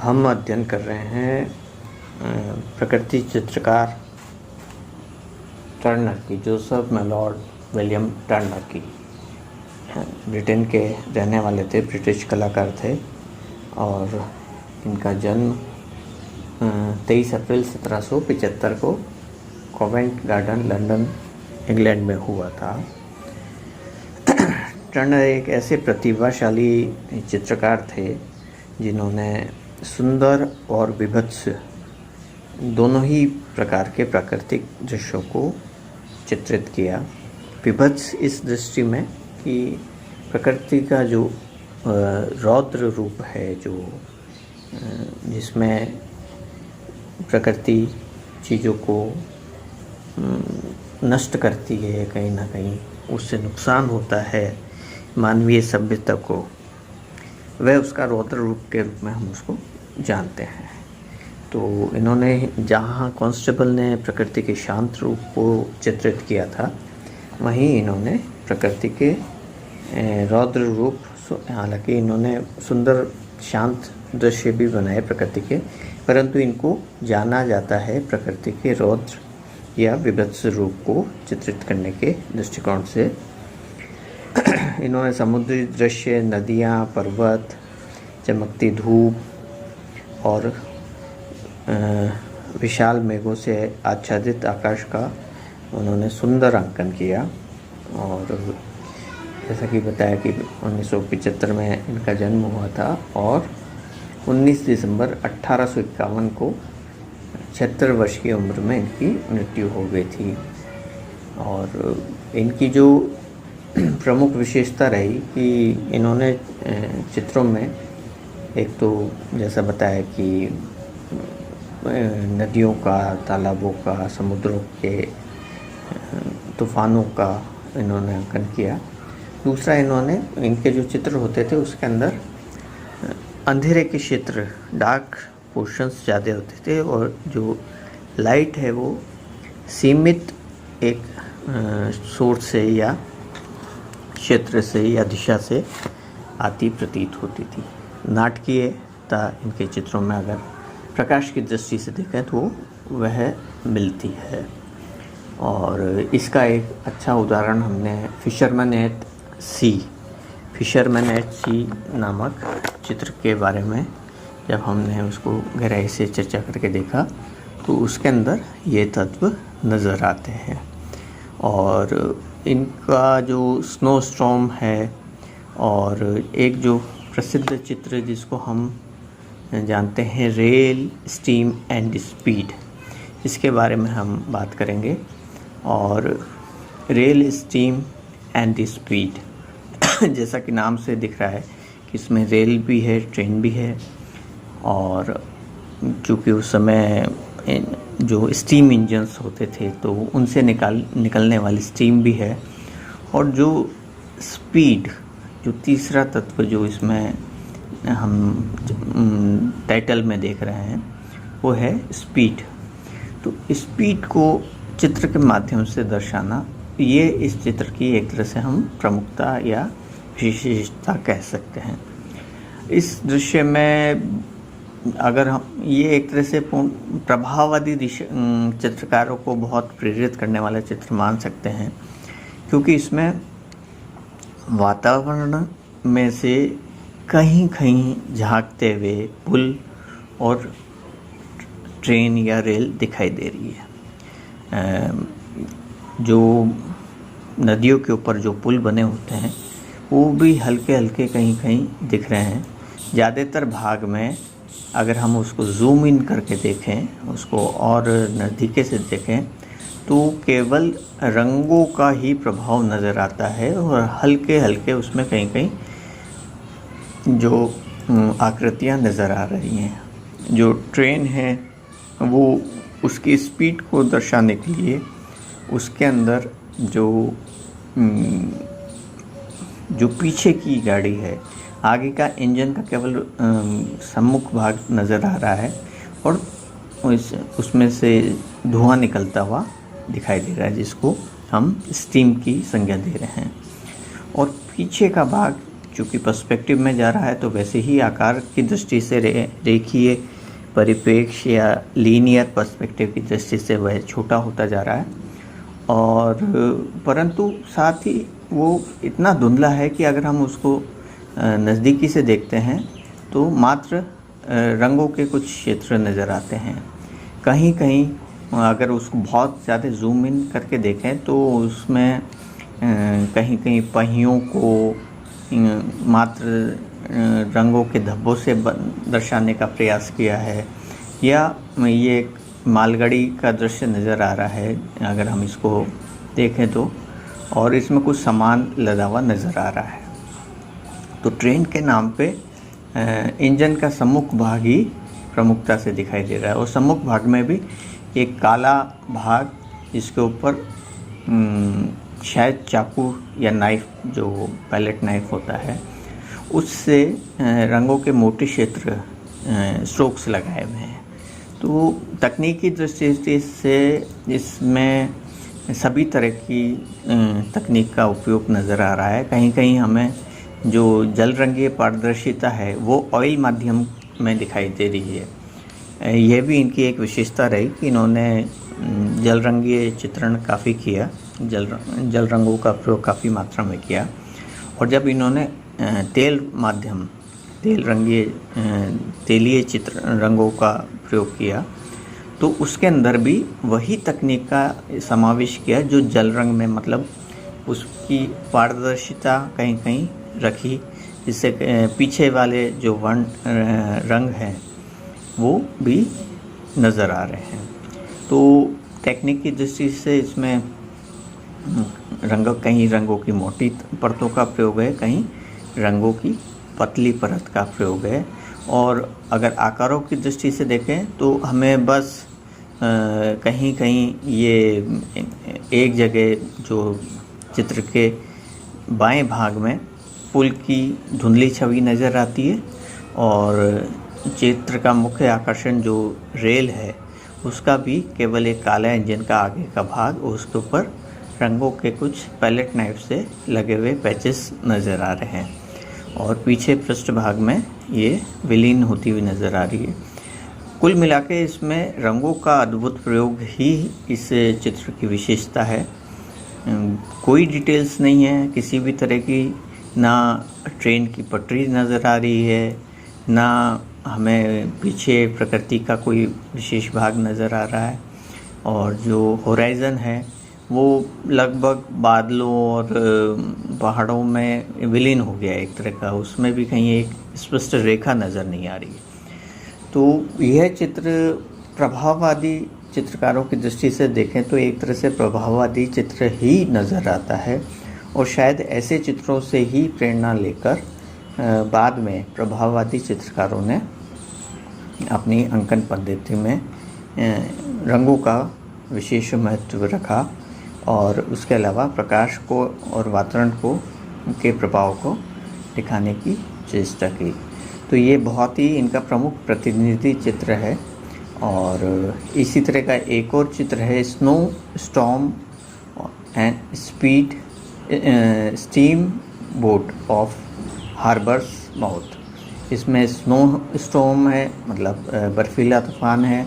हम अध्ययन कर रहे हैं प्रकृति चित्रकार टर्नर की, जोसेफ मैलॉर्ड विलियम टर्नर की। ब्रिटेन के रहने वाले थे, ब्रिटिश कलाकार थे और इनका जन्म 23 अप्रैल 1775 को कोवेंट गार्डन, लंदन, इंग्लैंड में हुआ था। टर्नर एक ऐसे प्रतिभाशाली चित्रकार थे जिन्होंने सुंदर और विभत्स दोनों ही प्रकार के प्राकृतिक दृश्यों को चित्रित किया। विभत्स इस दृष्टि में कि प्रकृति का जो रौद्र रूप है, जो जिसमें प्रकृति चीज़ों को नष्ट करती है, कहीं ना कहीं उससे नुकसान होता है मानवीय सभ्यता को, वह उसका रौद्र रूप के रूप में हम उसको जानते हैं। तो इन्होंने जहाँ कांस्टेबल ने प्रकृति के शांत रूप को चित्रित किया था, वहीं इन्होंने प्रकृति के रौद्र रूप, हालांकि इन्होंने सुंदर शांत दृश्य भी बनाए प्रकृति के, परंतु इनको जाना जाता है प्रकृति के रौद्र या विभत्स रूप को चित्रित करने के दृष्टिकोण से। इन्होंने समुद्री दृश्य, नदियाँ, पर्वत, चमकती धूप और विशाल मेघों से आच्छादित आकाश का उन्होंने सुंदर अंकन किया। और जैसा कि बताया कि 1975 में इनका जन्म हुआ था और 19 दिसंबर 1851 को 76 वर्ष की उम्र में इनकी मृत्यु हो गई थी। और इनकी जो प्रमुख विशेषता रही कि इन्होंने चित्रों में एक तो जैसा बताया कि नदियों का, तालाबों का, समुद्रों के तूफानों का इन्होंने अंकन किया। दूसरा, इन्होंने इनके जो चित्र होते थे उसके अंदर अंधेरे के क्षेत्र, डार्क पोर्शंस ज़्यादा होते थे और जो लाइट है वो सीमित एक सोर्स से या क्षेत्र से या दिशा से आती प्रतीत होती थी। नाटकीयता इनके चित्रों में अगर प्रकाश की दृष्टि से देखें तो वह मिलती है। और इसका एक अच्छा उदाहरण हमने फिशरमैन एट सी नामक चित्र के बारे में जब हमने उसको गहराई से चर्चा करके देखा तो उसके अंदर ये तत्व नज़र आते हैं। और इनका जो स्नो स्टॉर्म है और एक जो प्रसिद्ध चित्र जिसको हम जानते हैं रेल, स्टीम एंड स्पीड, इसके बारे में हम बात करेंगे। और रेल, स्टीम एंड स्पीड जैसा कि नाम से दिख रहा है कि इसमें रेल भी है, ट्रेन भी है और चूँकि उस समय जो स्टीम इंजन्स होते थे तो उनसे निकलने वाली स्टीम भी है। और जो स्पीड, जो तीसरा तत्व जो इसमें हम टाइटल में देख रहे हैं वो है स्पीड। तो स्पीड को चित्र के माध्यम से दर्शाना, ये इस चित्र की एक तरह से हम प्रमुखता या विशेषता कह सकते हैं। इस दृश्य में अगर हम ये एक तरह से प्रभाववादी चित्रकारों को बहुत प्रेरित करने वाला चित्र मान सकते हैं, क्योंकि इसमें वातावरण में से कहीं कहीं झांकते हुए पुल और ट्रेन या रेल दिखाई दे रही है। जो नदियों के ऊपर जो पुल बने होते हैं वो भी हल्के हल्के कहीं कहीं दिख रहे हैं। ज़्यादातर भाग में अगर हम उसको जूम इन करके देखें, उसको और नज़दीके से देखें तो केवल रंगों का ही प्रभाव नज़र आता है और हल्के हल्के उसमें कहीं कहीं जो आकृतियाँ नज़र आ रही हैं। जो ट्रेन है वो उसकी स्पीड को दर्शाने के लिए उसके अंदर जो पीछे की गाड़ी है, आगे का इंजन का केवल सम्मुख भाग नज़र आ रहा है और उसमें से धुआं निकलता हुआ दिखाई दे रहा है, जिसको हम स्टीम की संज्ञा दे रहे हैं। और पीछे का भाग चूँकि पर्सपेक्टिव में जा रहा है तो वैसे ही आकार की दृष्टि से रेखीय परिप्रेक्ष्य या लीनियर पर्सपेक्टिव की दृष्टि से वह छोटा होता जा रहा है, और परंतु साथ ही वो इतना धुंधला है कि अगर हम उसको नज़दीकी से देखते हैं तो मात्र रंगों के कुछ क्षेत्र नज़र आते हैं। कहीं कहीं अगर उसको बहुत ज़्यादा जूम इन करके देखें तो उसमें कहीं कहीं पहियों को मात्र रंगों के धब्बों से दर्शाने का प्रयास किया है, या ये एक मालगाड़ी का दृश्य नज़र आ रहा है अगर हम इसको देखें तो, और इसमें कुछ सामान लदा हुआ नज़र आ रहा है। तो ट्रेन के नाम पे इंजन का सम्मुख भाग ही प्रमुखता से दिखाई दे रहा है, और सम्मुख भाग में भी एक काला भाग जिसके ऊपर शायद चाकू या नाइफ, जो पैलेट नाइफ होता है, उससे रंगों के मोटे क्षेत्र स्ट्रोक्स लगाए हुए हैं। तो तकनीकी दृष्टि से इसमें सभी तरह की तकनीक का उपयोग नज़र आ रहा है। कहीं कहीं हमें जो जल रंगीय पारदर्शिता है वो ऑयल माध्यम में दिखाई दे रही है। यह भी इनकी एक विशेषता रही कि इन्होंने जल रंगीय चित्रण काफ़ी किया, जल रंगों का प्रयोग काफ़ी मात्रा में किया, और जब इन्होंने तेलीय चित्र रंगों का प्रयोग किया तो उसके अंदर भी वही तकनीक का समावेश किया जो जल रंग में, मतलब उसकी पारदर्शिता कहीं कहीं रखी, जिससे पीछे वाले जो रंग हैं वो भी नज़र आ रहे हैं। तो टेक्निक की दृष्टि से इसमें कहीं रंगों की मोटी परतों का प्रयोग है, कहीं रंगों की पतली परत का प्रयोग है, और अगर आकारों की दृष्टि से देखें तो हमें बस कहीं कहीं ये एक जगह जो चित्र के बाएं भाग में पुल की धुंधली छवि नज़र आती है, और चित्र का मुख्य आकर्षण जो रेल है उसका भी केवल एक काला इंजन का आगे का भाग, और उसके ऊपर रंगों के कुछ पैलेट नाइफ से लगे हुए पैचेस नज़र आ रहे हैं, और पीछे पृष्ठभाग में ये विलीन होती हुई नज़र आ रही है। कुल मिला के इसमें रंगों का अद्भुत प्रयोग ही इस चित्र की विशेषता है। कोई डिटेल्स नहीं है किसी भी तरह की, ना ट्रेन की पटरी नज़र आ रही है, ना हमें पीछे प्रकृति का कोई विशेष भाग नज़र आ रहा है, और जो होराइज़न है वो लगभग बादलों और पहाड़ों में विलीन हो गया एक तरह का, उसमें भी कहीं एक स्पष्ट रेखा नज़र नहीं आ रही है। तो यह चित्र प्रभाववादी चित्रकारों की दृष्टि से देखें तो एक तरह से प्रभाववादी चित्र ही नज़र आता है, और शायद ऐसे चित्रों से ही प्रेरणा लेकर बाद में प्रभाववादी चित्रकारों ने अपनी अंकन पद्धति में रंगों का विशेष महत्व रखा, और उसके अलावा प्रकाश को और वातावरण को के प्रभाव को दिखाने की चेष्टा की। तो ये बहुत ही इनका प्रमुख प्रतिनिधि चित्र है। और इसी तरह का एक और चित्र है snow storm and steam boat of harbours mouth. इसमें स्नो स्टॉर्म है, मतलब बर्फीला तूफान है,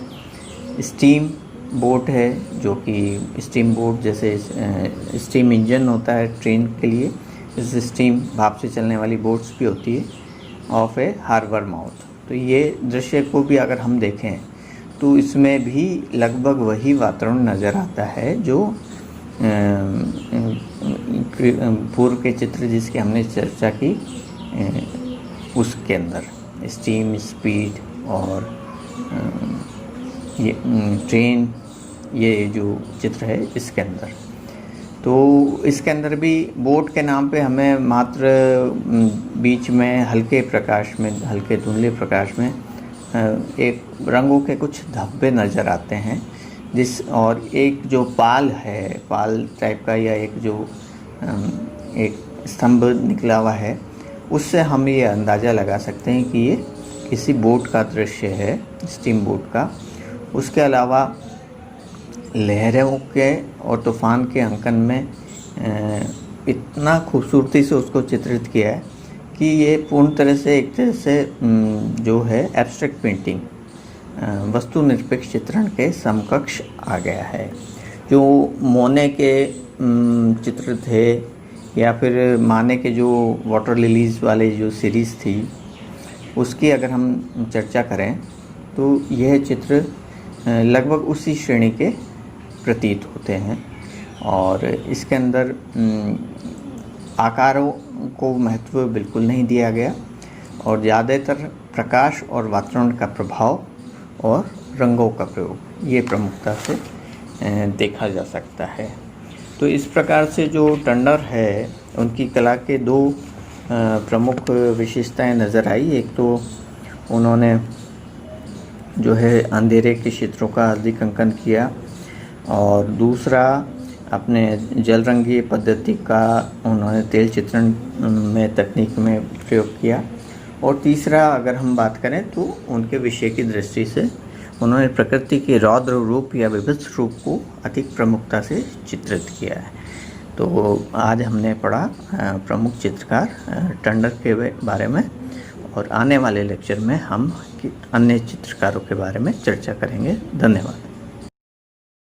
स्टीम बोट है जो कि स्टीम बोट जैसे स्टीम इंजन होता है ट्रेन के लिए, इस स्टीम भाप से चलने वाली बोट्स भी होती है, ऑफ ए हार्बर माउथ। तो ये दृश्य को भी अगर हम देखें तो इसमें भी लगभग वही वातावरण नज़र आता है जो पूर्व के चित्र जिसकी हमने चर्चा की उसके अंदर स्टीम स्पीड और ये ट्रेन, ये जो चित्र है इसके अंदर। तो इसके अंदर भी बोट के नाम पे हमें मात्र बीच में हल्के प्रकाश में, हल्के धुंधले प्रकाश में एक रंगों के कुछ धब्बे नज़र आते हैं, और एक जो पाल है, पाल टाइप का, या एक जो एक स्तंभ निकला हुआ है, उससे हम ये अंदाज़ा लगा सकते हैं कि ये किसी बोट का दृश्य है, स्टीम बोट का। उसके अलावा लहरों के और तूफ़ान के अंकन में इतना खूबसूरती से उसको चित्रित किया है कि ये पूर्ण तरह से एक तरह से जो है एब्स्ट्रैक्ट पेंटिंग, वस्तु निरपेक्ष चित्रण के समकक्ष आ गया है। जो मोने के चित्र थे या फिर माने के जो वाटर लिलीज़ वाले जो सीरीज़ थी, उसकी अगर हम चर्चा करें तो यह चित्र लगभग उसी श्रेणी के प्रतीत होते हैं। और इसके अंदर आकारों को महत्व बिल्कुल नहीं दिया गया और ज़्यादातर प्रकाश और वातावरण का प्रभाव और रंगों का प्रयोग ये प्रमुखता से देखा जा सकता है। तो इस प्रकार से जो टंडर है उनकी कला के दो प्रमुख विशेषताएं नज़र आई। एक तो उन्होंने जो है अंधेरे के चित्रों का अधिक अंकन किया और दूसरा अपने जल रंगीय पद्धति का उन्होंने तेल चित्रण में तकनीक में प्रयोग किया और तीसरा अगर हम बात करें तो उनके विषय की दृष्टि से उन्होंने प्रकृति के रौद्र रूप या विभत्स रूप को अधिक प्रमुखता से चित्रित किया है। तो आज हमने पढ़ा प्रमुख चित्रकार टंडर के बारे में और आने वाले लेक्चर में हम अन्य चित्रकारों के बारे में चर्चा करेंगे। धन्यवाद।